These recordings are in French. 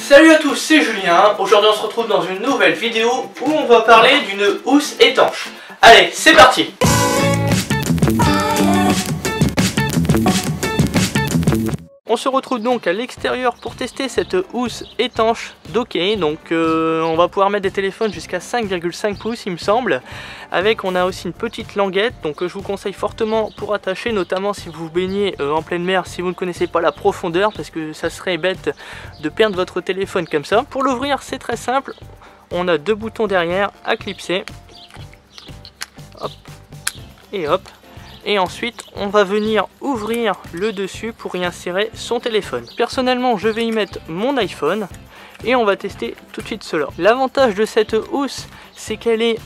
Salut à tous, c'est Julien. Aujourd'hui on se retrouve dans une nouvelle vidéo où on va parler d'une housse étanche. Allez, c'est parti. On se retrouve donc à l'extérieur pour tester cette housse étanche d'Ok. Donc on va pouvoir mettre des téléphones jusqu'à 5,5 pouces il me semble. Avec on a aussi une petite languette, donc je vous conseille fortement pour attacher, notamment si vous baignez en pleine mer, si vous ne connaissez pas la profondeur, parce que ça serait bête de perdre votre téléphone comme ça. Pour l'ouvrir c'est très simple, on a deux boutons derrière à clipser. Hop et hop. Et ensuite on va venir ouvrir le dessus pour y insérer son téléphone. Personnellement je vais y mettre mon iPhone et on va tester tout de suite cela. L'avantage de cette housse c'est qu'elle est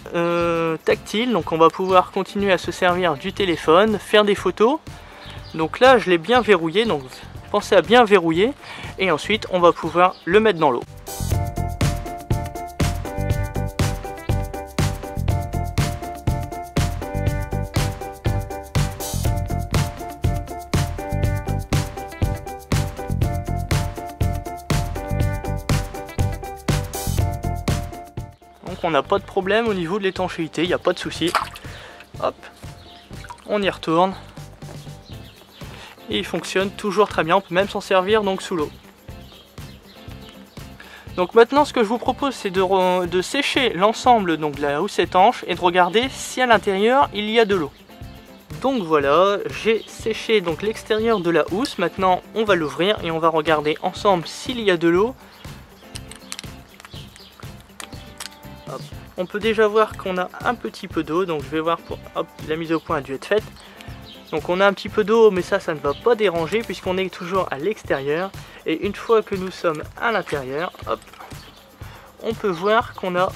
tactile, donc on va pouvoir continuer à se servir du téléphone, faire des photos. Donc là je l'ai bien verrouillé, donc pensez à bien verrouiller et ensuite on va pouvoir le mettre dans l'eau. Donc on n'a pas de problème au niveau de l'étanchéité, il n'y a pas de souci. Hop, on y retourne. Et il fonctionne toujours très bien, on peut même s'en servir donc sous l'eau. Donc maintenant ce que je vous propose c'est de sécher l'ensemble de la housse étanche et de regarder si à l'intérieur il y a de l'eau. Donc voilà, j'ai séché donc l'extérieur de la housse, maintenant on va l'ouvrir et on va regarder ensemble s'il y a de l'eau. On peut déjà voir qu'on a un petit peu d'eau, donc je vais voir pour... Hop, la mise au point a dû être faite. Donc on a un petit peu d'eau, mais ça ne va pas déranger puisqu'on est toujours à l'extérieur. Et une fois que nous sommes à l'intérieur, hop, on peut voir qu'on n'a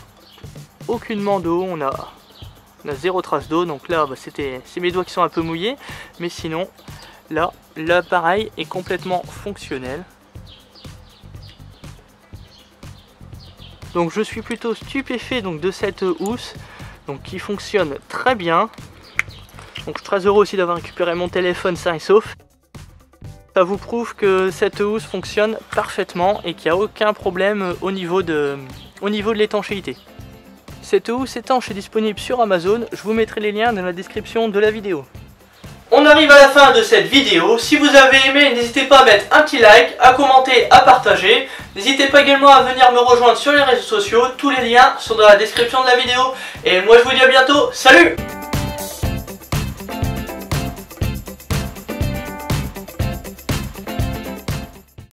aucunement d'eau, on a zéro trace d'eau. Donc là, bah, c'est mes doigts qui sont un peu mouillés, mais sinon, là, l'appareil est complètement fonctionnel. Donc je suis plutôt stupéfait donc, de cette housse donc, qui fonctionne très bien. Donc je suis très heureux aussi d'avoir récupéré mon téléphone sain et sauf. Ça vous prouve que cette housse fonctionne parfaitement et qu'il n'y a aucun problème au niveau de l'étanchéité. Cette housse étanche est disponible sur Amazon, je vous mettrai les liens dans la description de la vidéo. On arrive à la fin de cette vidéo. Si vous avez aimé, n'hésitez pas à mettre un petit like, à commenter, à partager. N'hésitez pas également à venir me rejoindre sur les réseaux sociaux. Tous les liens sont dans la description de la vidéo. Et moi je vous dis à bientôt. Salut!